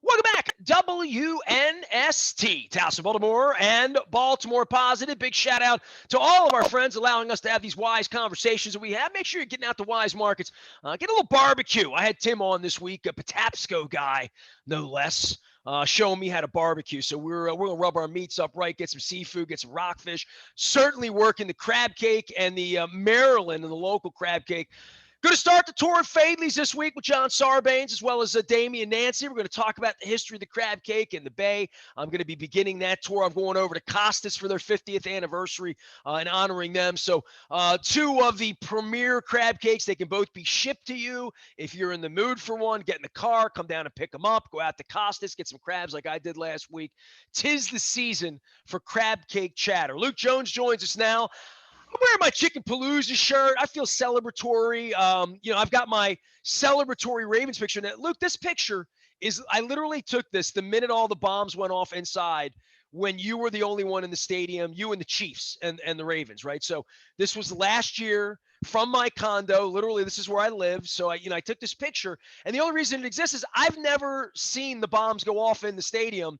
Welcome back, WNST, Towson, Baltimore, and Baltimore Positive. Big shout out to all of our friends allowing us to have these wise conversations that we have. Make sure you're getting out to Wise Markets. Get a little barbecue. I had Tim on this week, a Patapsco guy, no less, showing me how to barbecue. So we're going to rub our meats up right, get some seafood, get some rockfish. Certainly working the crab cake and the Maryland and the local crab cake. Going to start the tour of Fadley's this week with John Sarbanes as well as Damian Nancy. We're going to talk about the history of the crab cake in the Bay. I'm going to be beginning that tour. I'm going over to Costas for their 50th anniversary and honoring them. So two of the premier crab cakes. They can both be shipped to you. If you're in the mood for one, get in the car, come down and pick them up, go out to Costas, get some crabs like I did last week. 'Tis the season for crab cake chatter. Luke Jones joins us now. I'm wearing my Chicken Palooza shirt. I feel celebratory. I've got my celebratory Ravens picture. Now, Luke, this picture I literally took this the minute all the bombs went off inside when you were the only one in the stadium, you and the Chiefs and the Ravens, right? So this was last year from my condo. Literally, this is where I live. So I took this picture. And the only reason it exists is I've never seen the bombs go off in the stadium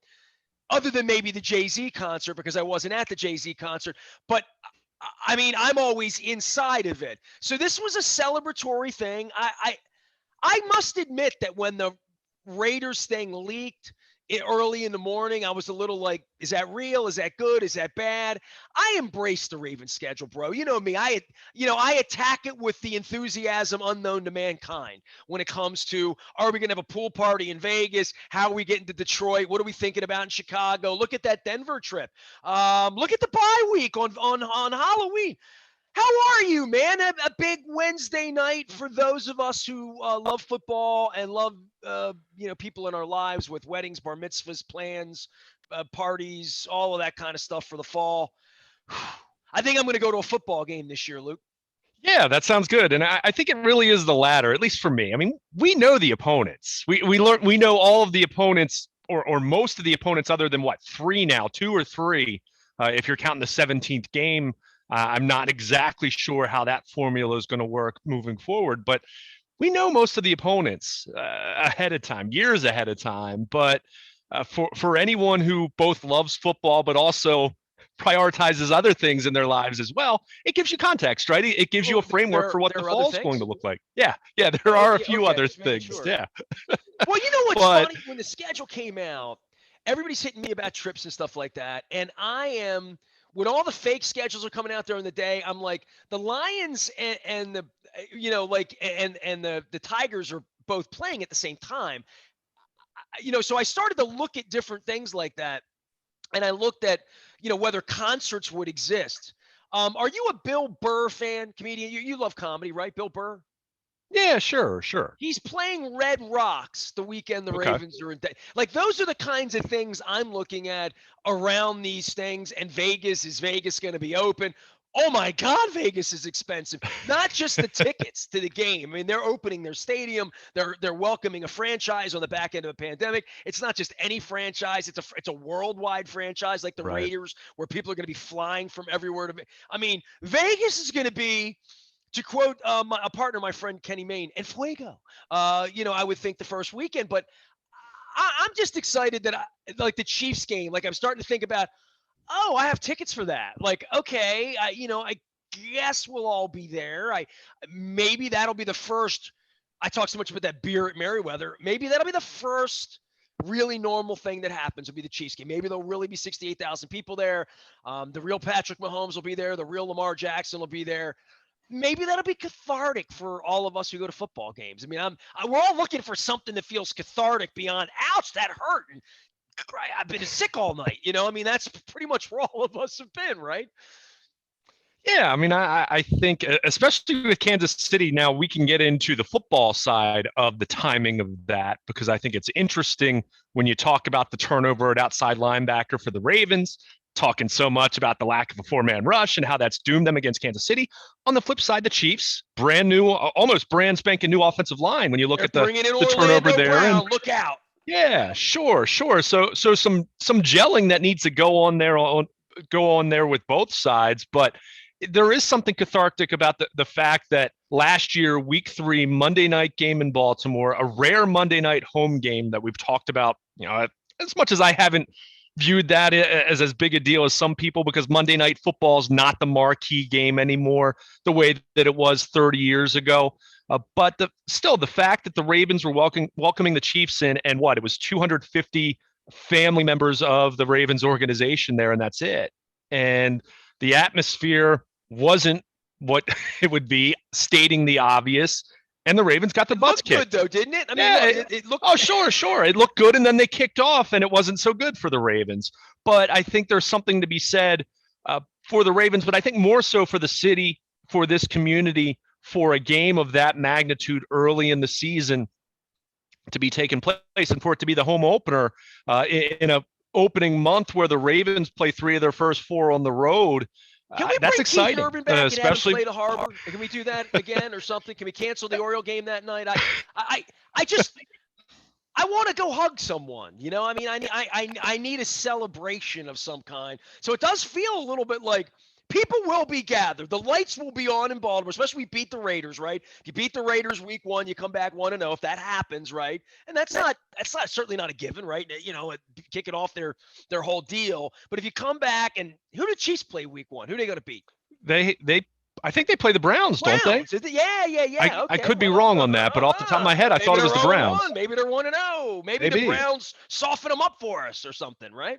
other than maybe the Jay-Z concert because I wasn't at the Jay-Z concert. But I mean, I'm always inside of it. So this was a celebratory thing. I must admit that when the Raiders thing leaked early in the morning, I was a little like, is that real? Is that good? Is that bad? I embrace the Ravens schedule, bro. You know me. I attack it with the enthusiasm unknown to mankind when it comes to, are we going to have a pool party in Vegas? How are we getting to Detroit? What are we thinking about in Chicago? Look at that Denver trip. Look at the bye week on Halloween. How are you, man? A big Wednesday night for those of us who love football and love, people in our lives with weddings, bar mitzvahs, plans, parties, all of that kind of stuff for the fall. I think I'm going to go to a football game this year, Luke. Yeah, that sounds good. And I think it really is the latter, at least for me. I mean, we know the opponents. We know all of the opponents or most of the opponents other than three now, two or three, if you're counting the 17th game. I'm not exactly sure how that formula is going to work moving forward, but we know most of the opponents ahead of time, years ahead of time. But for anyone who both loves football but also prioritizes other things in their lives as well, it gives you context, right? It gives you a framework for what the fall is going to look like. Yeah, there are a few other things. Sure. Yeah. Well, you know what's funny? When the schedule came out, everybody's hitting me about trips and stuff like that, and I am. When all the fake schedules are coming out during the day, I'm like, the Lions and the, and the Tigers are both playing at the same time. So I started to look at different things like that. And I looked at, whether concerts would exist. Are you a Bill Burr fan, comedian? You love comedy, right? Bill Burr? Yeah, sure. He's playing Red Rocks the weekend the Ravens are in. Like, those are the kinds of things I'm looking at around these things. And is Vegas going to be open? Oh my God, Vegas is expensive. Not just the tickets to the game. I mean, they're opening their stadium. They're welcoming a franchise on the back end of a pandemic. It's not just any franchise. It's a worldwide franchise like the Raiders, where people are going to be flying from everywhere. I mean, Vegas is going to be, to quote a partner, my friend Kenny Mayne, and fuego. I would think the first weekend, but I'm just excited that like the Chiefs game, like I'm starting to think about, oh, I have tickets for that. Like, okay, I guess we'll all be there. Maybe that'll be the first. I talk so much about that beer at Merriweather. Maybe that'll be the first really normal thing that happens will be the Chiefs game. Maybe there'll really be 68,000 people there. The real Patrick Mahomes will be there. The real Lamar Jackson will be there. Maybe that'll be cathartic for all of us who go to football games. I mean, we're all looking for something that feels cathartic beyond, ouch, that hurt. And I've been sick all night. I mean, that's pretty much where all of us have been, right? Yeah, I mean, I think, especially with Kansas City, now we can get into the football side of the timing of that, because I think it's interesting when you talk about the turnover at outside linebacker for the Ravens, talking so much about the lack of a four-man rush and how that's doomed them against Kansas City. On the flip side, the Chiefs, brand new, almost brand spanking new offensive line. When you look at the turnover there, and look out. Yeah, sure. So some gelling that needs to go on there with both sides, but there is something cathartic about the fact that last year, week 3, Monday night game in Baltimore, a rare Monday night home game that we've talked about, as much as I haven't viewed that as big a deal as some people, because Monday night football is not the marquee game anymore the way that it was 30 years ago. But still, the fact that the Ravens were welcoming the Chiefs in, and it was 250 family members of the Ravens organization there, and that's it. And the atmosphere wasn't what it would be, stating the obvious. And the Ravens got their butts kicked. It looked good, though, didn't it? I mean, look, it looked. Oh, sure. It looked good, and then they kicked off, and it wasn't so good for the Ravens. But I think there's something to be said for the Ravens, but I think more so for the city, for this community, for a game of that magnitude early in the season to be taking place, and for it to be the home opener in a opening month where the Ravens play 3 of their first 4 on the road. Can we that's bring exciting, Keith Urban back especially and have him play to Harbor? Can we do that again or something? Can we cancel the Oriole game that night? I want to go hug someone. I mean, I need a celebration of some kind. So it does feel a little bit like people will be gathered. The lights will be on in Baltimore, especially we beat the Raiders, right? If you beat the Raiders week 1, you come back 1-0. If that happens, right? And that's certainly not a given, right? Kick it off their whole deal. But if you come back, and who did Chiefs play week 1? Who are they going to beat? I think they play the Browns, don't they? Yeah. Okay. I could be wrong on that, but off the top of my head, I thought it was the Browns. Maybe they're 1-0. Maybe the Browns soften them up for us or something, right?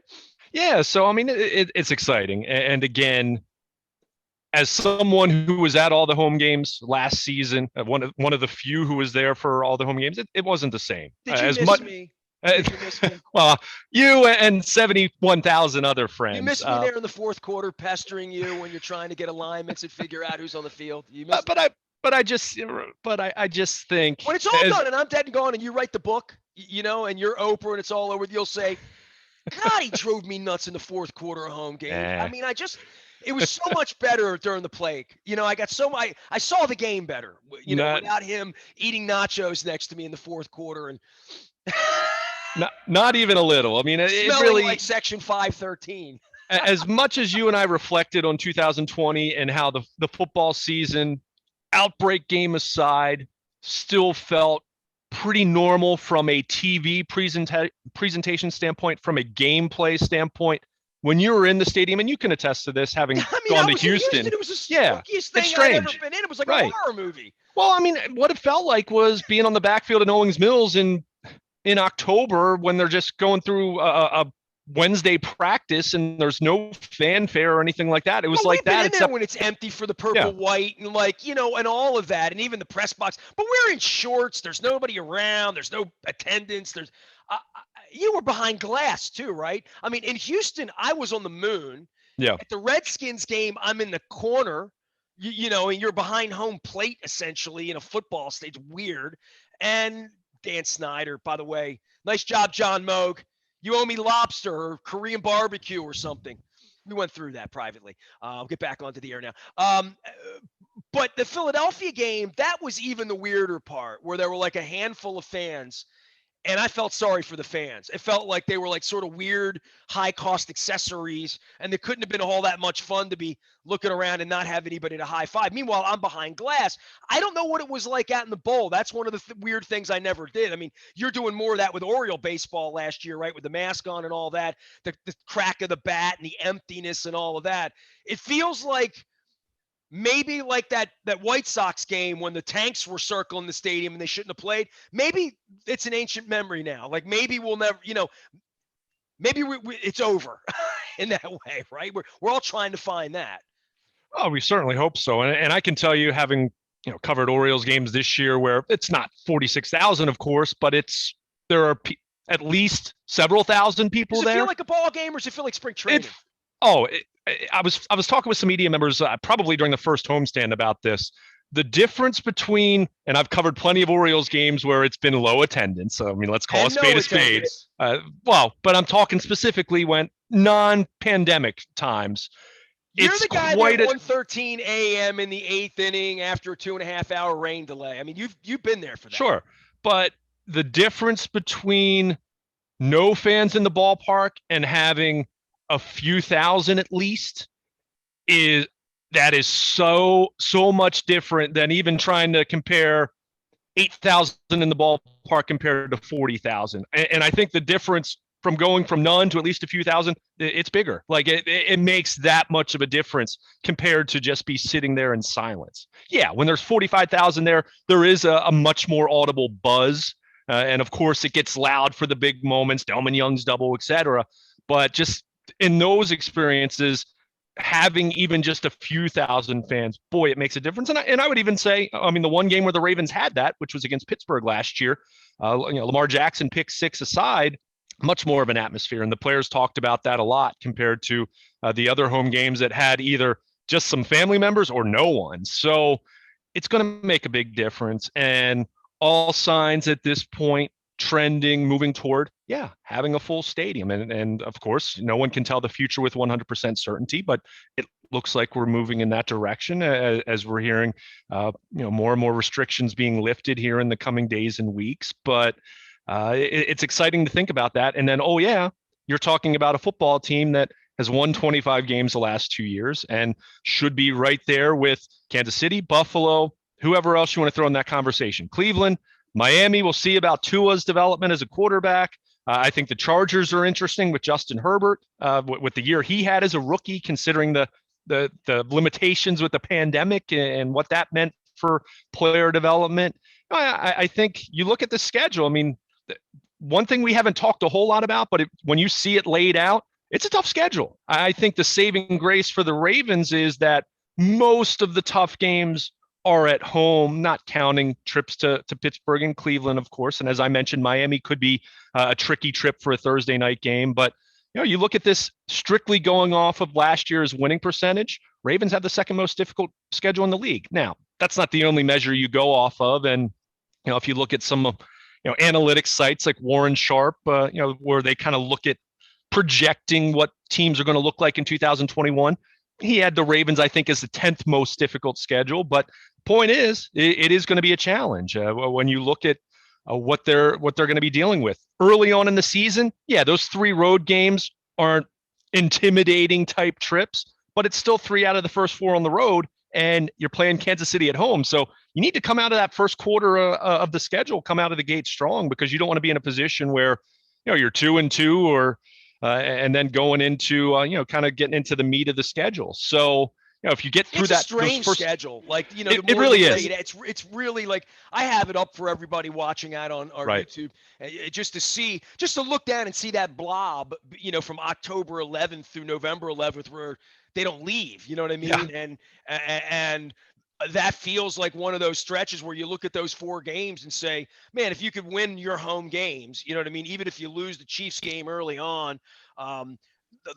Yeah. So I mean, it's exciting, and again, as someone who was at all the home games last season, one of the few who was there for all the home games, it wasn't the same. Did you miss me? Did you miss me? Well, you and 71,000 other friends. You missed me there in the fourth quarter, pestering you when you're trying to get alignments and figure out who's on the field. You missed But I just think when it's all done and I'm dead and gone, and you write the book, and you're Oprah and it's all over, you'll say, "God, he drove me nuts in the fourth quarter of home game." I mean, it was so much better during the plague. I saw the game better, without him eating nachos next to me in the fourth quarter, and not even a little. I mean, it really like Section 513. As much as you and I reflected on 2020 and how the football season, outbreak game aside, still felt pretty normal from a TV presentation standpoint, from a gameplay standpoint. When you were in the stadium, and you can attest to this, having gone to Houston, it was the spookiest thing I've ever been in. It was like a horror movie. Well, I mean, what it felt like was being on the backfield in Owings Mills in October, when they're just going through a Wednesday practice and there's no fanfare or anything like that. It was like that. Except when it's empty for the purple, white, and and all of that, and even the press box. But we're in shorts. There's nobody around. There's no attendance. You were behind glass too, right? I mean, in Houston, I was on the moon. Yeah. At the Redskins game, I'm in the corner, and you're behind home plate essentially in a football stage. Weird. And Dan Snyder, by the way, nice job, John Moog. You owe me lobster or Korean barbecue or something. We went through that privately. I'll get back onto the air now. But the Philadelphia game, that was even the weirder part, where there were like a handful of fans. And I felt sorry for the fans. It felt like they were like sort of weird, high-cost accessories, and they couldn't have been all that much fun to be looking around and not have anybody to high-five. Meanwhile, I'm behind glass. I don't know what it was like out in the bowl. That's one of the weird things I never did. I mean, you're doing more of that with Oriole baseball last year, right, with the mask on and all that, the crack of the bat and the emptiness and all of that. It feels like maybe like that White Sox game when the tanks were circling the stadium and they shouldn't have played. Maybe it's an ancient memory now. Like maybe we'll never, maybe it's over in that way, right? We're all trying to find that. Oh, we certainly hope so. And I can tell you, having covered Orioles games this year, where it's not 46,000, of course, but there are at least several thousand people there. Does it feel like a ball game, or does it feel like spring training? I was talking with some media members probably during the first homestand about this. The difference between, and I've covered plenty of Orioles games where it's been low attendance. So, I mean, let's call a spade a spade. But I'm talking specifically when non-pandemic times. You're the guy at 1:13 a.m. in the 8th inning after a 2.5-hour rain delay. I mean, you've been there for that. Sure, but the difference between no fans in the ballpark and having a few thousand at least is That is so much different than even trying to compare 8,000 in the ballpark compared to 40,000. And I think the difference from going from none to at least a few thousand, it's bigger. Like it makes that much of a difference compared to just be sitting there in silence. Yeah, when there's 45,000 there is a much more audible buzz. And of course, it gets loud for the big moments, Delman Young's double, etc. But just in those experiences, having even just a few thousand fans, boy, it makes a difference. And I would even say, I mean, the one game where the Ravens had that, which was against Pittsburgh last year, Lamar Jackson pick six aside, much more of an atmosphere. And the players talked about that a lot compared to the other home games that had either just some family members or no one. So it's going to make a big difference. And all signs at this point trending, moving toward, having a full stadium. And of course, no one can tell the future with 100% certainty, but it looks like we're moving in that direction as we're hearing, more and more restrictions being lifted here in the coming days and weeks. But it's exciting to think about that. And then, you're talking about a football team that has won 25 games the last 2 years and should be right there with Kansas City, Buffalo, whoever else you want to throw in that conversation. Cleveland, Miami, we'll see about Tua's development as a quarterback. I think the Chargers are interesting with Justin Herbert, with the year he had as a rookie, considering the limitations with the pandemic and what that meant for player development. I think you look at the schedule. I mean, one thing we haven't talked a whole lot about, but when you see it laid out, it's a tough schedule. I think the saving grace for the Ravens is that most of the tough games are at home, not counting trips to Pittsburgh and Cleveland, of course. And as I mentioned, Miami could be a tricky trip for a Thursday night game. But, you look at this strictly going off of last year's winning percentage, Ravens have the second most difficult schedule in the league. Now, that's not the only measure you go off of. And, if you look at some, analytics sites like Warren Sharp, where they kind of look at projecting what teams are going to look like in 2021, he had the Ravens, I think, as the 10th most difficult schedule. But point is, it is going to be a challenge when you look at what they're going to be dealing with early on in the season. Yeah, those 3 road games aren't intimidating type trips, but it's still 3 out of the first 4 on the road, and you're playing Kansas City at home. So you need to come out of that first quarter of the schedule, come out of the gate strong, because you don't want to be in a position where you're 2-2 or and then going into kind of getting into the meat of the schedule. So if you get through it's that a strange schedule, like the it more really you is. it's really like, I have it up for everybody watching out on our Right. YouTube, just to look down and see that blob, from October 11th through November 11th, where they don't leave. You know what I mean? Yeah. And that feels like one of those stretches where you look at those 4 games and say, man, if you could win your home games, you know what I mean? Even if you lose the Chiefs game early on,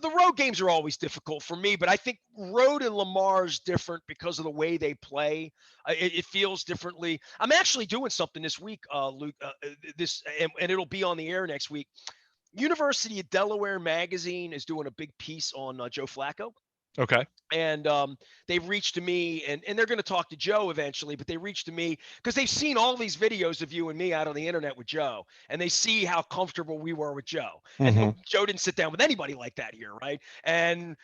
the road games are always difficult for me, but I think road and Lamar is different because of the way they play. It feels differently. I'm actually doing something this week, Luke, and it'll be on the air next week. University of Delaware Magazine is doing a big piece on Joe Flacco. Okay. And they've reached to me, and they're going to talk to Joe eventually, but they reached to me because they've seen all these videos of you and me out on the internet with Joe, and they see how comfortable we were with Joe. Mm-hmm. And Joe didn't sit down with anybody like that here, right? And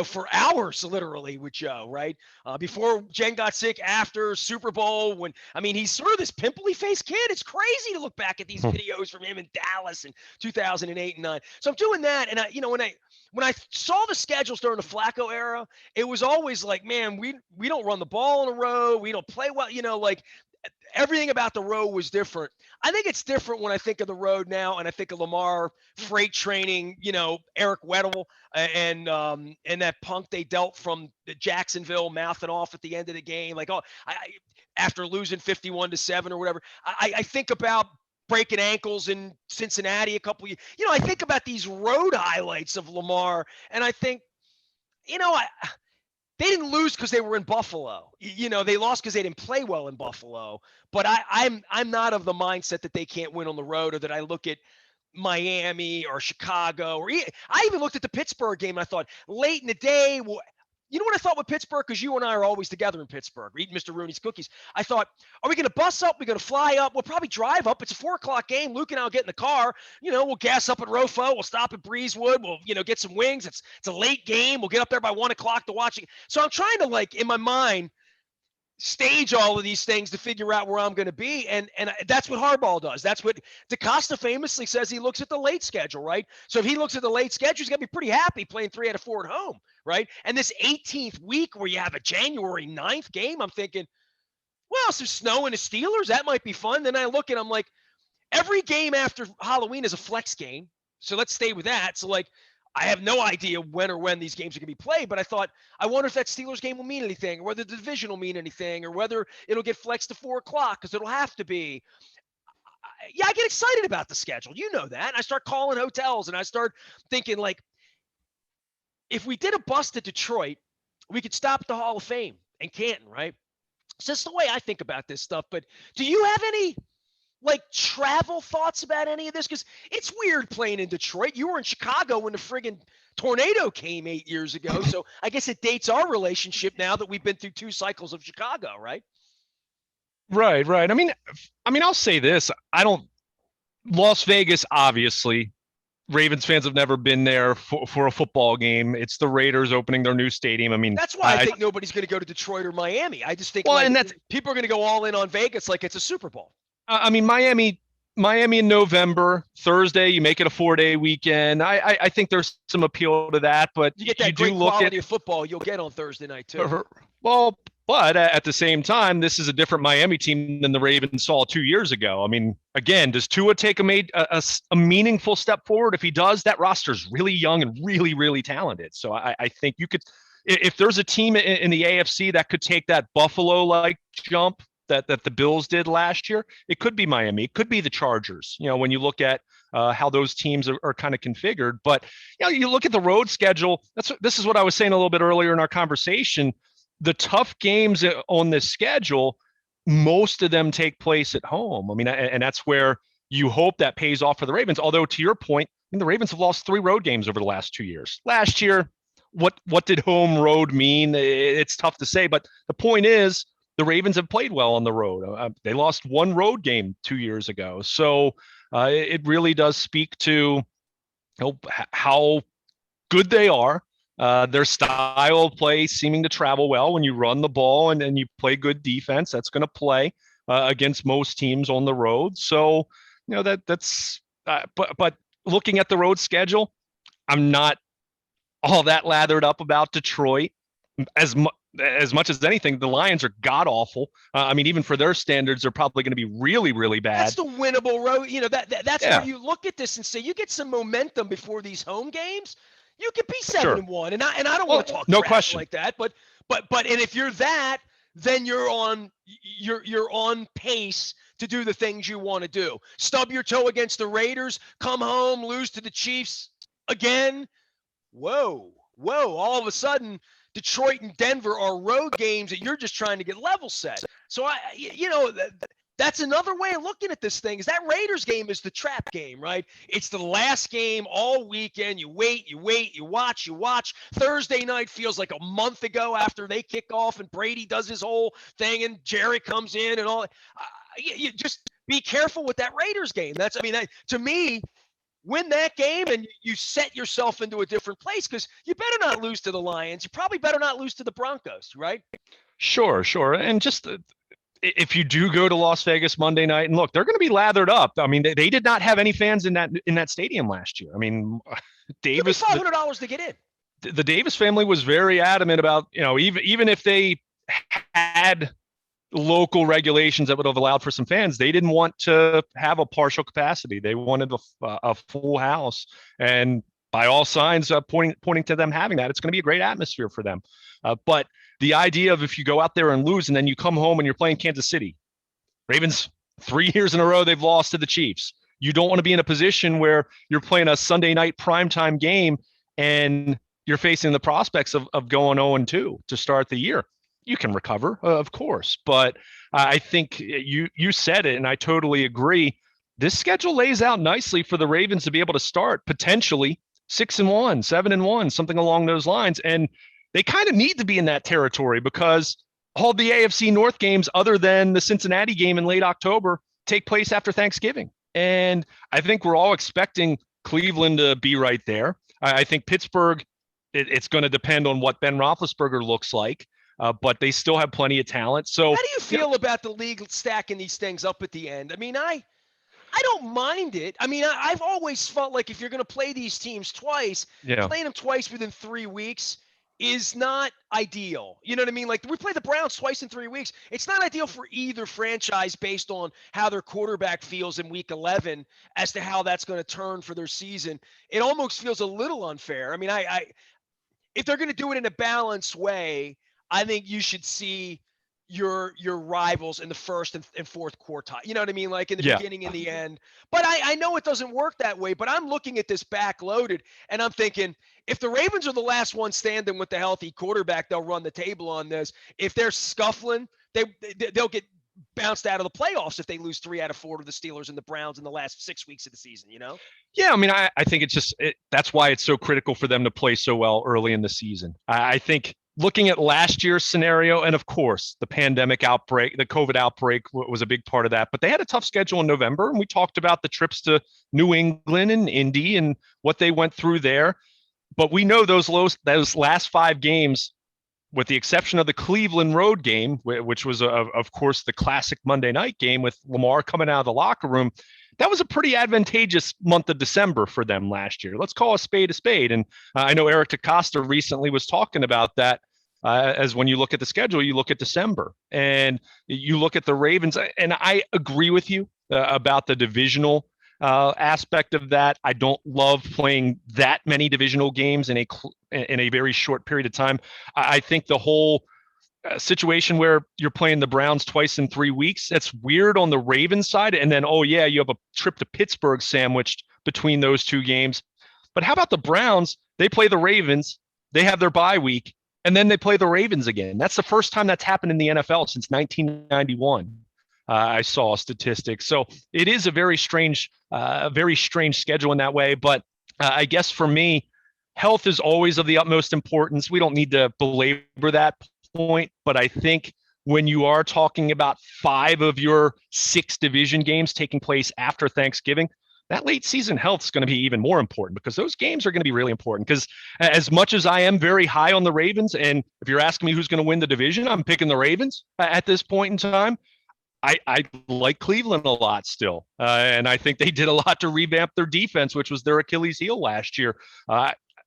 for hours, literally, with Joe, right? Before Jen got sick, after Super Bowl, he's sort of this pimply faced kid. It's crazy to look back at these videos from him in Dallas in 2008 and 9. So I'm doing that, and when I saw the schedules during the Flacco era, it was always like, man, we don't run the ball on the road. We don't play well. Like everything about the road was different. I think it's different when I think of the road now, and I think of Lamar freight training, Eric Weddle and that punk they dealt from Jacksonville, mouthing off at the end of the game, like after losing 51-7 or whatever. I think about breaking ankles in Cincinnati a couple of years. I think about these road highlights of Lamar, and I think, they didn't lose because they were in Buffalo. They lost because they didn't play well in Buffalo. But I'm not of the mindset that they can't win on the road, or that I look at Miami or Chicago, I even looked at the Pittsburgh game and I thought late in the day, you know what I thought with Pittsburgh? Because you and I are always together in Pittsburgh. We're eating Mr. Rooney's cookies. I thought, are we going to bus up? We're going to fly up. We'll probably drive up. It's a 4:00 game. Luke and I will get in the car. We'll gas up at Rofo. We'll stop at Breezewood. We'll, get some wings. It's a late game. We'll get up there by 1:00 to watch it. So I'm trying to, in my mind, stage all of these things to figure out where I'm going to be. And that's what Harbaugh does. That's what DeCosta famously says. He looks at the late schedule, right? So if he looks at the late schedule, he's going to be pretty happy playing 3 out of 4 at home, right? And this 18th week where you have a January 9th game, I'm thinking, well, some snow and the Steelers, that might be fun. Then I look and I'm like, every game after Halloween is a flex game. So let's stay with that. So I have no idea when these games are going to be played, but I wonder if that Steelers game will mean anything, or whether the division will mean anything, or whether it'll get flexed to 4:00 because it'll have to be. Yeah, I get excited about the schedule. You know that. And I start calling hotels, and I start thinking, if we did a bust at Detroit, we could stop at the Hall of Fame in Canton, right? So that's the way I think about this stuff. But do you have any travel thoughts about any of this? Because it's weird playing in Detroit. You were in Chicago when the friggin' tornado came 8 years ago. So I guess it dates our relationship now that we've been through 2 cycles of Chicago, right? Right. I mean, I'll say this. Las Vegas, obviously, Ravens fans have never been there for a football game. It's the Raiders opening their new stadium. I mean, that's why I think nobody's going to go to Detroit or Miami. I just think people are going to go all in on Vegas like it's a Super Bowl. I mean, Miami in November, Thursday, you make it a 4-day weekend. I think there's some appeal to that, but you get that great quality of football you'll get on Thursday night too. Well, but at the same time, this is a different Miami team than the Ravens saw 2 years ago. I mean, again, does Tua take a meaningful step forward? If he does, that roster's really young and really, really talented. So I think you could, if there's a team in the AFC that could take that Buffalo-like jump that the Bills did last year, it could be Miami. It could be the Chargers, when you look at how those teams are kind of configured. But, you look at the road schedule. This is what I was saying a little bit earlier in our conversation. The tough games on this schedule, most of them take place at home. I mean, and that's where you hope that pays off for the Ravens. Although, to your point, the Ravens have lost 3 road games over the last 2 years. Last year, what did home road mean? It's tough to say. But the point is, the Ravens have played well on the road. They lost 1 road game 2 years ago. So it really does speak to how good they are. Their style of play seeming to travel well when you run the ball and you play good defense. That's going to play against most teams on the road. So, that's but looking at the road schedule, I'm not all that lathered up about Detroit. As much as anything, the Lions are god awful. I mean, even for their standards, they're probably going to be really, really bad. That's the winnable road. That's where you look at this and say, you get some momentum before these home games, you could be 7-1. And I don't want to talk trash like that, but and if you're that, then you're on pace to do the things you want to do. Stub your toe against the Raiders, come home, lose to the Chiefs again. Whoa. All of a sudden, Detroit and Denver are road games that you're just trying to get level set. So that's another way of looking at this thing. Is that Raiders game is the trap game, right? It's the last game all weekend. You wait, you watch. Thursday night feels like a month ago after they kick off and Brady does his whole thing and Jerry comes in and all. You just be careful with that Raiders game. To me, win that game and you set yourself into a different place, because you better not lose to the Lions. You probably better not lose to the Broncos, right? Sure. And just if you do go to Las Vegas Monday night, and look, they're going to be lathered up. I mean, they did not have any fans in that stadium last year. I mean, Davis, $500 to get in. The Davis family was very adamant about, even if they had local regulations that would have allowed for some fans, they didn't want to have a partial capacity. They wanted a full house, and by all signs, pointing to them having that, it's going to be a great atmosphere for them. But the idea of, if you go out there and lose and then you come home and you're playing Kansas City, Ravens 3 years in a row, they've lost to the Chiefs. You don't want to be in a position where you're playing a Sunday night primetime game and you're facing the prospects of going 0-2 to start the year. You can recover, of course, but I think you said it, and I totally agree. This schedule lays out nicely for the Ravens to be able to start potentially 6-1, 7-1, something along those lines. And they kind of need to be in that territory because all the AFC North games, other than the Cincinnati game in late October, take place after Thanksgiving. And I think we're all expecting Cleveland to be right there. I think Pittsburgh, it's going to depend on what Ben Roethlisberger looks like, but they still have plenty of talent. So how do you feel about the league stacking these things up at the end? I mean, I don't mind it. I mean, I've always felt like if you're going to play these teams twice, playing them twice within 3 weeks is not ideal. You know what I mean? Like, we play the Browns twice in 3 weeks. It's not ideal for either franchise based on how their quarterback feels in week 11 as to how that's going to turn for their season. It almost feels a little unfair. I mean, if they're going to do it in a balanced way, I think you should see your rivals in the first and fourth quartile. You know what I mean? Like in the beginning and the end. But I know it doesn't work that way, but I'm looking at this backloaded and I'm thinking, if the Ravens are the last one standing with the healthy quarterback, they'll run the table on this. If they're scuffling, they'll get bounced out of the playoffs if they lose 3 out of 4 to the Steelers and the Browns in the last 6 weeks of the season, you know? Yeah, I mean, I think it's just that's why it's so critical for them to play so well early in the season. I think looking at last year's scenario, and of course, the pandemic outbreak, the COVID outbreak was a big part of that, but they had a tough schedule in November, and we talked about the trips to New England and Indy and what they went through there. But we know those last 5 games, with the exception of the Cleveland road game, which was, of course, the classic Monday night game with Lamar coming out of the locker room, that was a pretty advantageous month of December for them last year. Let's call a spade a spade. And I know Eric DeCosta recently was talking about that as when you look at the schedule, you look at December and you look at the Ravens. And I agree with you about the divisional aspect of that. I don't love playing that many divisional games in a very short period of time. I think the whole situation where you're playing the Browns twice in 3 weeks, that's weird on the Ravens side. And then, oh yeah, you have a trip to Pittsburgh sandwiched between those 2 games. But how about the Browns? They play the Ravens, they have their bye week, and then they play the Ravens again. That's the first time that's happened in the NFL since 1991. I saw statistics. So it is a very strange schedule in that way. But I guess for me, health is always of the utmost importance. We don't need to belabor that point, but I think when you are talking about 5 of your 6 division games taking place after Thanksgiving, that late season health is going to be even more important because those games are going to be really important. Because as much as I am very high on the Ravens, and if you're asking me who's going to win the division, I'm picking the Ravens at this point in time. I like Cleveland a lot still, and I think they did a lot to revamp their defense, which was their Achilles heel last year.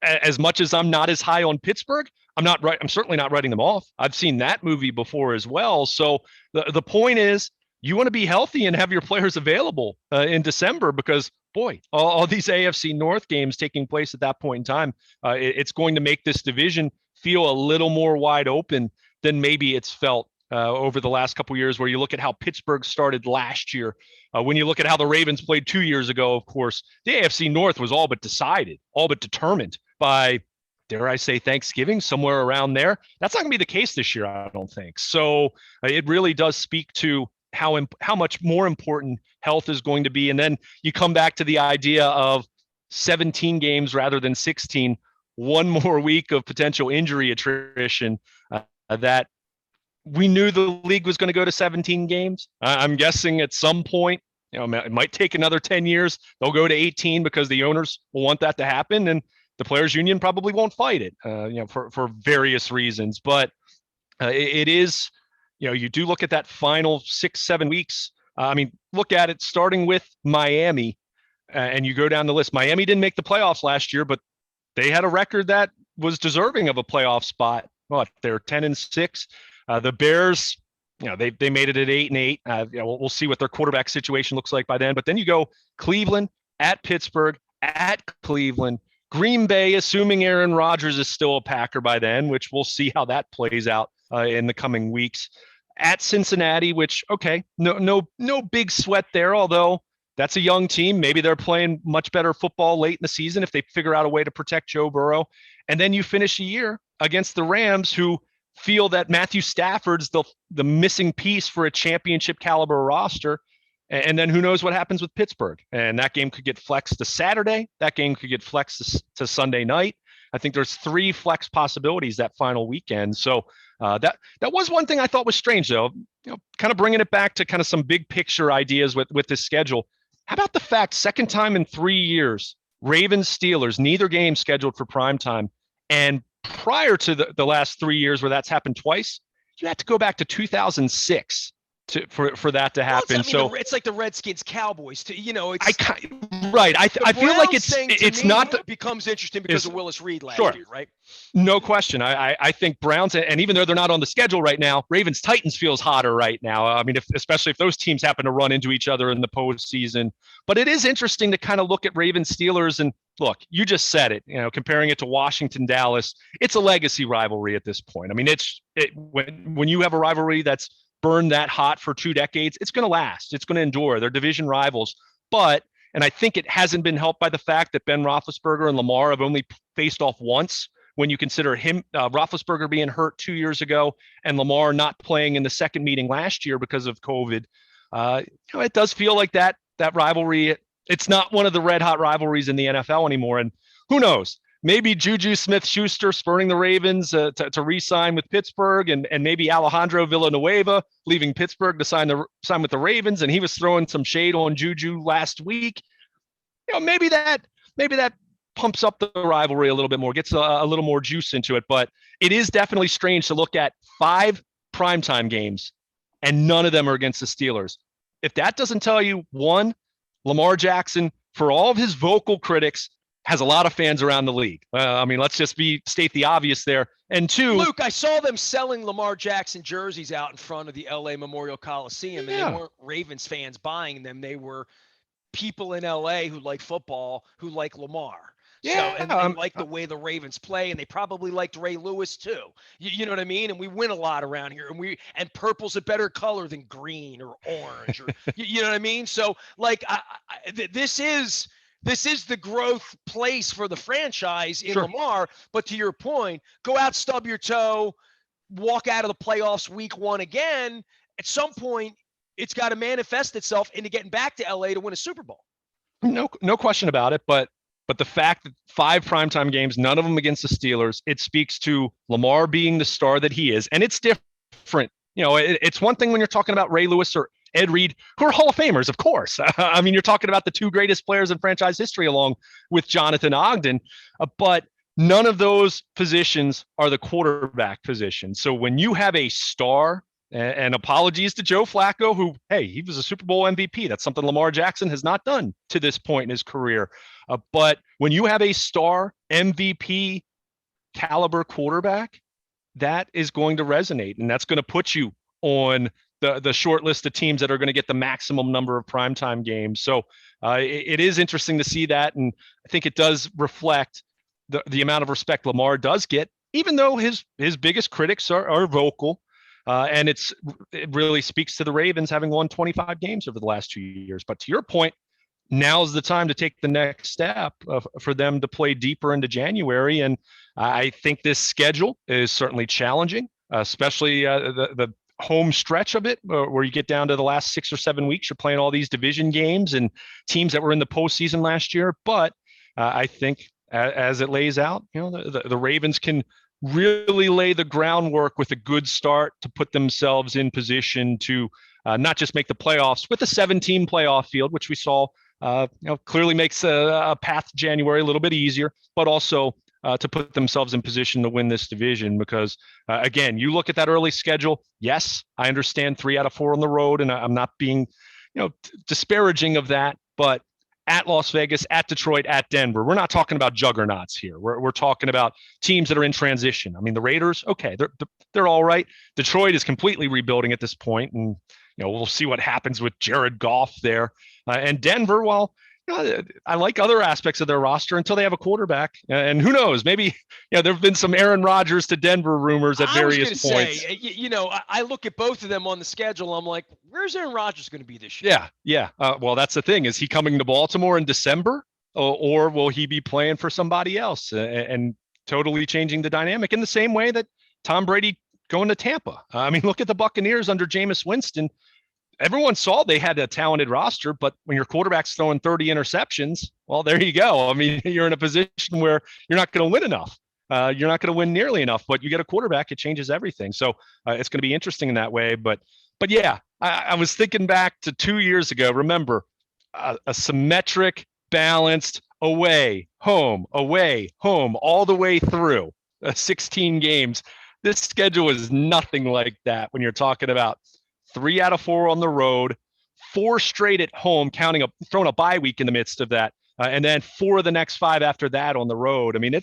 As much as I'm not as high on Pittsburgh, I'm certainly not writing them off. I've seen that movie before as well. So the point is, you want to be healthy and have your players available in December because, boy, all these AFC North games taking place at that point in time, it's going to make this division feel a little more wide open than maybe it's felt over the last couple of years, where you look at how Pittsburgh started last year. When you look at how the Ravens played 2 years ago, of course, the AFC North was all but decided, all but determined by, dare I say, Thanksgiving, somewhere around there. That's not going to be the case this year, I don't think. So it really does speak to how much more important health is going to be. And then you come back to the idea of 17 games rather than 16, one more week of potential injury attrition that we knew the league was going to go to 17 games. I'm guessing at some point, it might take another 10 years. They'll go to 18 because the owners will want that to happen. And the players union probably won't fight it, for various reasons. But it is, you do look at that final 6-7 weeks. Look at it starting with Miami and you go down the list. Miami didn't make the playoffs last year, but they had a record that was deserving of a playoff spot. Well, they're 10-6. The Bears, they made it at 8-8. We'll see what their quarterback situation looks like by then. But then you go Cleveland, at Pittsburgh, at Cleveland, Green Bay, assuming Aaron Rodgers is still a Packer by then, which we'll see how that plays out in the coming weeks. At Cincinnati, which, okay, no big sweat there, although that's a young team. Maybe they're playing much better football late in the season if they figure out a way to protect Joe Burrow. And then you finish the year against the Rams, who feel that Matthew Stafford's the missing piece for a championship caliber roster. And then who knows what happens with Pittsburgh. And that game could get flexed to Saturday. That game could get flexed to Sunday night. I think there's 3 flex possibilities that final weekend. So that was one thing I thought was strange, though. Kind of bringing it back to kind of some big picture ideas with this schedule. How about the fact, second time in 3 years, Ravens Steelers, neither game scheduled for prime time, and prior to the last 3 years where that's happened twice, you had to go back to 2006 for that to happen. It's like the Redskins Cowboys too. It's I feel like it's not becomes interesting because of Willis Reed last year, right? No question. I think Browns, and even though they're not on the schedule right now, Ravens Titans feels hotter right now. I mean, especially if those teams happen to run into each other in the postseason. But it is interesting to kind of look at Ravens Steelers, and look, you just said it. Comparing it to Washington Dallas, it's a legacy rivalry at this point. I mean, when you have a rivalry that's burned that hot for 2 decades, it's going to last. It's going to endure. They're division rivals. And I think it hasn't been helped by the fact that Ben Roethlisberger and Lamar have only faced off once, when you consider Roethlisberger being hurt 2 years ago and Lamar not playing in the second meeting last year because of COVID. It does feel like that rivalry, it's not one of the red hot rivalries in the NFL anymore. And who knows? Maybe Juju Smith-Schuster spurring the Ravens to re-sign with Pittsburgh, and maybe Alejandro Villanueva leaving Pittsburgh to sign with the Ravens, and he was throwing some shade on Juju last week. Maybe that pumps up the rivalry a little bit more, gets a little more juice into it. But it is definitely strange to look at 5 primetime games, and none of them are against the Steelers. If that doesn't tell you, one, Lamar Jackson, for all of his vocal critics, has a lot of fans around the league. Let's just state the obvious there. And 2, Luke, I saw them selling Lamar Jackson jerseys out in front of the LA Memorial Coliseum, and they weren't Ravens fans buying them. They were people in LA who like football, who like Lamar. And like the way the Ravens play, and they probably liked Ray Lewis too. You know what I mean? And we win a lot around here, and purple's a better color than green or orange, or you know what I mean? So this is the growth place for the franchise in Lamar. But to your point, go out, stub your toe, walk out of the playoffs week 1 again. At some point, it's got to manifest itself into getting back to LA to win a Super Bowl. No question about it. But the fact that 5 primetime games, none of them against the Steelers, it speaks to Lamar being the star that he is. And it's different. It's one thing when you're talking about Ray Lewis or Ed Reed, who are Hall of Famers, of course. You're talking about the 2 greatest players in franchise history, along with Jonathan Ogden. But none of those positions are the quarterback position. So when you have a star, and apologies to Joe Flacco, who, hey, he was a Super Bowl MVP. That's something Lamar Jackson has not done to this point in his career. But when you have a star MVP caliber quarterback, that is going to resonate, and that's going to put you on the short list of teams that are going to get the maximum number of primetime games. So it is interesting to see that, and I think it does reflect the amount of respect Lamar does get, even though his biggest critics are vocal. And it really speaks to the Ravens having won 25 games over the last 2 years. But to your point, now's the time to take the next step for them to play deeper into January. And I think this schedule is certainly challenging, especially the home stretch of it, where you get down to the last 6 or 7 weeks. You're playing all these division games and teams that were in the postseason last year. But I think as it lays out, the Ravens can really lay the groundwork with a good start to put themselves in position to not just make the playoffs with a 7-team playoff field, which we saw clearly makes a path to January a little bit easier, but also to put themselves in position to win this division. Because again, you look at that early schedule. Yes, I understand 3 out of 4 on the road, and I'm not being disparaging of that, but at Las Vegas, at Detroit, at Denver, we're not talking about juggernauts here. We're talking about teams that are in transition. I mean, the Raiders, okay, they're all right. Detroit is completely rebuilding at this point, and we'll see what happens with Jared Goff there. And Denver, well, I like other aspects of their roster until they have a quarterback. And who knows, maybe, there have been some Aaron Rodgers to Denver rumors at various points. I look at both of them on the schedule. I'm like, where's Aaron Rodgers going to be this year? Yeah. Well, that's the thing. Is he coming to Baltimore in December, or will he be playing for somebody else and totally changing the dynamic in the same way that Tom Brady going to Tampa? Look at the Buccaneers under Jameis Winston. Everyone saw they had a talented roster, but when your quarterback's throwing 30 interceptions, well, there you go. You're in a position where you're not going to win enough. you're not going to win nearly enough. But you get a quarterback, it changes everything. So it's going to be interesting in that way. But yeah, I was thinking back to 2 years ago. Remember, a symmetric, balanced away, home, all the way through 16 games. This schedule is nothing like that when you're talking about 3 out of 4 on the road, 4 straight at home, throwing a bye week in the midst of that, and then 4 of the next 5 after that on the road. I mean,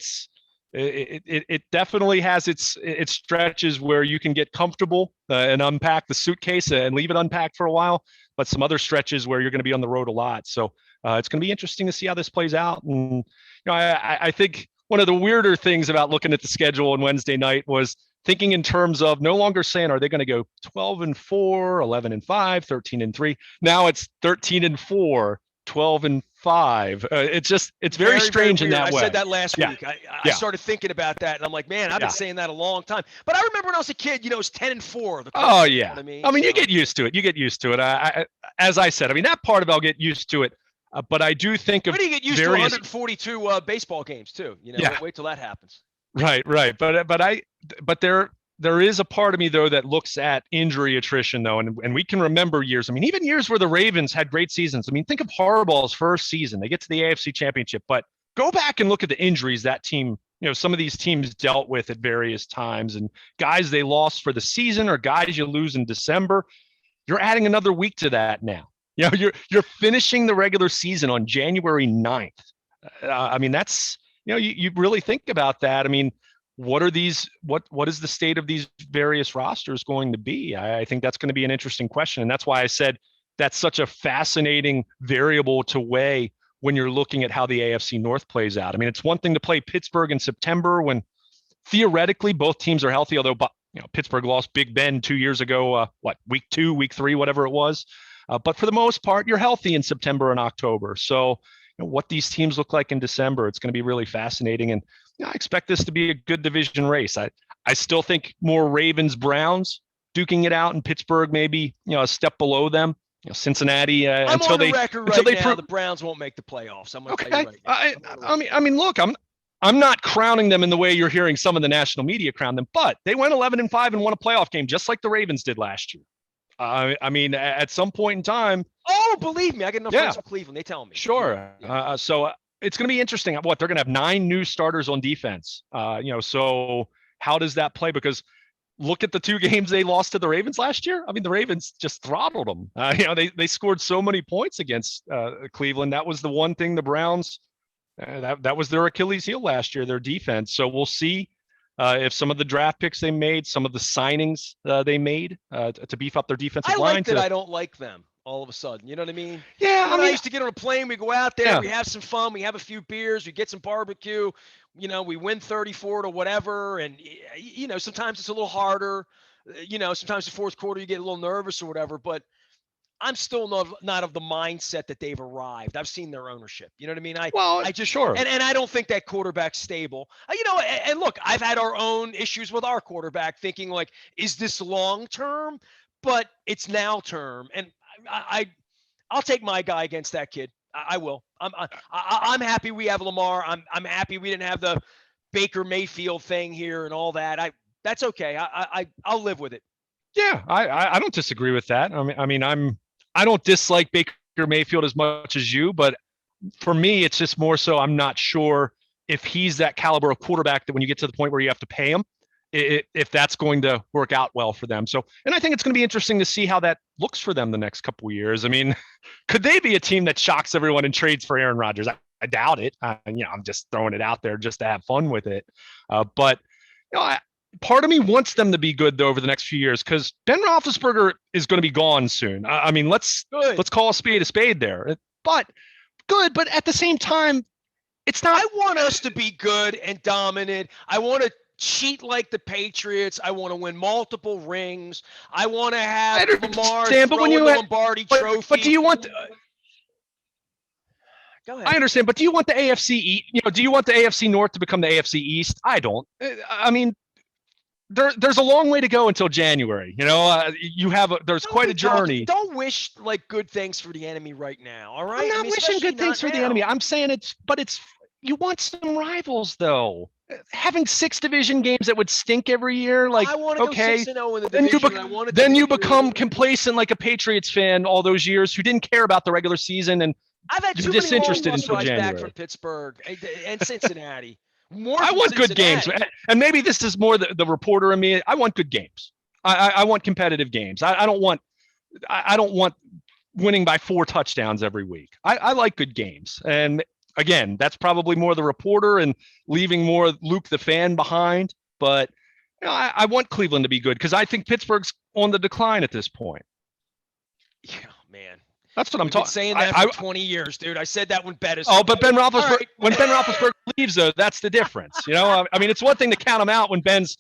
it definitely has its stretches where you can get comfortable and unpack the suitcase and leave it unpacked for a while, but some other stretches where you're going to be on the road a lot. So it's going to be interesting to see how this plays out. And I think one of the weirder things about looking at the schedule on Wednesday night was thinking in terms of no longer saying, are they going to go 12-4, 11-5, 13-3? Now it's 13-4, 12-5. It's very strange in that way. I said that last week. I started thinking about that, and I'm like, man, I've been saying that a long time. But I remember when I was a kid, it was 10-4. Oh yeah. You know what I mean, you get used to it. As I said, that part of it, I'll get used to it. But I do think of. But you get used to 142 baseball games too. Wait till that happens. Right. But there is a part of me though that looks at injury attrition though, and we can remember years. Even years where the Ravens had great seasons. Think of Harbaugh's first season. They get to the AFC Championship, but go back and look at the injuries that team. Some of these teams dealt with at various times, and guys they lost for the season or guys you lose in December. You're adding another week to that now. You're finishing the regular season on January 9th. That's. You really think about that. What are these? What is the state of these various rosters going to be? I think that's going to be an interesting question, and that's why I said that's such a fascinating variable to weigh when you're looking at how the AFC North plays out. It's one thing to play Pittsburgh in September when theoretically both teams are healthy, although Pittsburgh lost Big Ben 2 years ago. Week 2, week 3, whatever it was. But for the most part, you're healthy in September and October. So. What these teams look like in December, it's going to be really fascinating. And I expect this to be a good division race. I still think more Ravens, Browns duking it out, and Pittsburgh maybe a step below them. Cincinnati I'm on the record right now. The Browns won't make the playoffs. I'm going to tell you right now. Look, I'm not crowning them in the way you're hearing some of the national media crown them, but they went 11-5 and won a playoff game just like the Ravens did last year. At some point in time. Oh, believe me, I get enough friends from Cleveland. They tell me. Sure. So it's going to be interesting. They're going to have 9 new starters on defense. So how does that play? Because look at the 2 games they lost to the Ravens last year. The Ravens just throttled them. They scored so many points against Cleveland. That was the one thing the Browns. That was their Achilles heel last year. Their defense. So we'll see. If some of the draft picks they made, some of the signings they made to beef up their defensive line. I don't like them all of a sudden. You know what I mean? Yeah. I used to get on a plane. We go out there. Yeah. We have some fun. We have a few beers. We get some barbecue. We win 34 to whatever. And, sometimes it's a little harder. Sometimes the fourth quarter you get a little nervous or whatever. But I'm still not of the mindset that they've arrived. I've seen their ownership. You know what I mean? I just sure. And I don't think that quarterback's stable. And look, I've had our own issues with our quarterback, thinking like, is this long term? But it's now term, and I'll take my guy against that kid. I will. I'm happy we have Lamar. I'm happy we didn't have the Baker Mayfield thing here and all that. That's okay. I'll live with it. Yeah, I don't disagree with that. I don't dislike Baker Mayfield as much as you, but for me, it's just more so I'm not sure if he's that caliber of quarterback that when you get to the point where you have to pay him, if that's going to work out well for them. So, and I think it's going to be interesting to see how that looks for them the next couple of years. Could they be a team that shocks everyone and trades for Aaron Rodgers? I doubt it. I'm just throwing it out there just to have fun with it. But part of me wants them to be good though over the next few years because Ben Roethlisberger is going to be gone soon. Let's call a spade there. But good, but at the same time, it's not. I want us to be good and dominant. I want to cheat like the Patriots. I want to win multiple rings. I want to have Lamar throw the Lombardi Trophy. But do you want? Go ahead. I understand, but do you want the AFC? Do you want the AFC North to become the AFC East? I don't. There's a long way to go until January. There's quite a journey. Don't wish like good things for the enemy right now. All right. I'm not wishing good things for the enemy. I'm saying you want some rivals though. having 6 division games that would stink every year, like, I want to okay, go 6-0 in the then division. I want it then to you be become complacent like a Patriots fan all those years who didn't care about the regular season, and I've had you're too many long disinterested bus until rides back January. from Pittsburgh and Cincinnati. More I from want good Cincinnati. games, and maybe this is more the reporter in me. I want good games. I want competitive games. I don't want winning by 4 touchdowns every week. I like good games, and again, that's probably more the reporter and leaving more Luke the fan behind. But I want Cleveland to be good because I think Pittsburgh's on the decline at this point. Yeah, man. That's what I'm We've been talking. saying that for 20 years, dude. I said that when Bettis. Oh, but Ben Roethlisberger, right. when Ben Roethlisberger leaves, though, that's the difference. You know, I mean, it's one thing to count him out when Ben's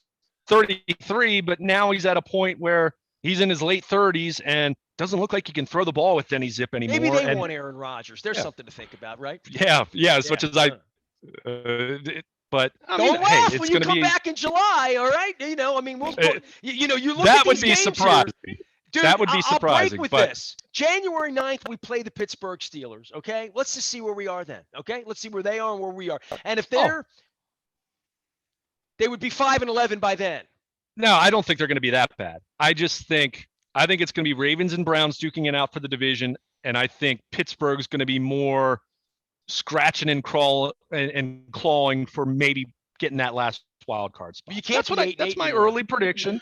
33, but now he's at a point where he's in his late 30s and doesn't look like he can throw the ball with any zip anymore. Maybe they want Aaron Rodgers. There's something to think about, right? Yeah. As much as I. But I mean, don't laugh hey, when you come back in July. All right, you know, I mean, we'll you look that at would these be games surprising. Here. Dude, that would be surprising. I'll break with this. January 9th, we play the Pittsburgh Steelers. Okay, let's just see where we are then. Okay, let's see where they are and where we are. And if they would be 5-11 by then. No, I don't think they're going to be that bad. I think it's going to be Ravens and Browns duking it out for the division, and I think Pittsburgh's going to be more scratching and clawing for maybe getting that last wild card spot. You can't. That's my early prediction.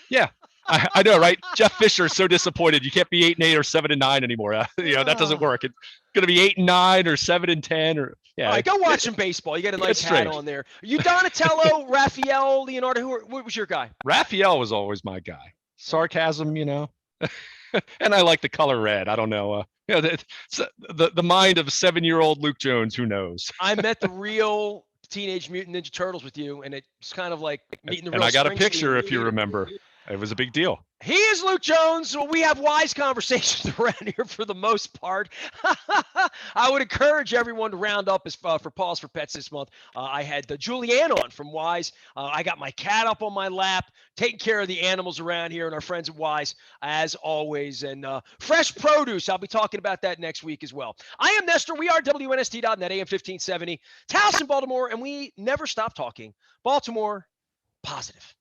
Yeah. I know, right? Jeff Fisher is so disappointed. You can't be 8-8 or 7-9 anymore. That doesn't work. It's going to be 8-9 or 7-10 or All right, go watch some baseball. You got a nice hat on there. You Donatello, Raphael, Leonardo. What was your guy? Raphael was always my guy. Sarcasm, and I like the color red. I don't know. The mind of 7-year-old Luke Jones. Who knows? I met the real Teenage Mutant Ninja Turtles with you, and it's kind of like meeting the real. And I got a picture, if you remember. It was a big deal. He is Luke Jones. Well, we have wise conversations around here for the most part. I would encourage everyone to round up for Pause for Pets this month. I had Julianne on from Wise. I got my cat up on my lap, taking care of the animals around here and our friends at Wise, as always. And fresh produce, I'll be talking about that next week as well. I am Nestor. We are WNST.net, AM 1570. Taos in Baltimore, and we never stop talking. Baltimore, positive.